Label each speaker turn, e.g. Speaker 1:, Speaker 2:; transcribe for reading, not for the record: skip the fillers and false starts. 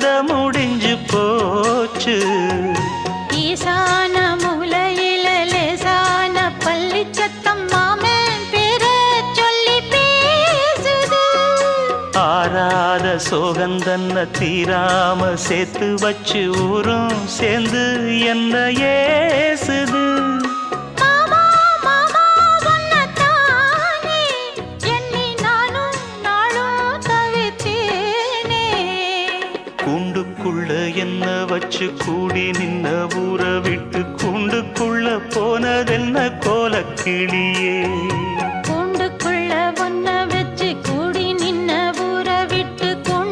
Speaker 1: கதை முடிஞ்சு போச்சு.
Speaker 2: ஈசான மூலையில லேசான பள்ளி சத்தம் மாமன் பேர சொல்லி பேசுது.
Speaker 1: ஆறாத சோகந்தன்ன தீராம சேர்த்து வச்சு ஊரும் சேர்ந்து என்ன ஏசுது.
Speaker 2: மாமா மாமா உன்னத்தானே எண்ணி நானும் நாளும் தவித்தேனே.
Speaker 1: கூண்டுக்குள்ள என்ன வச்சு கூடி நின்ன ஊரை விட்டு கூண்டுக்குள்ள போனதென்ன கோலக்கிளியே.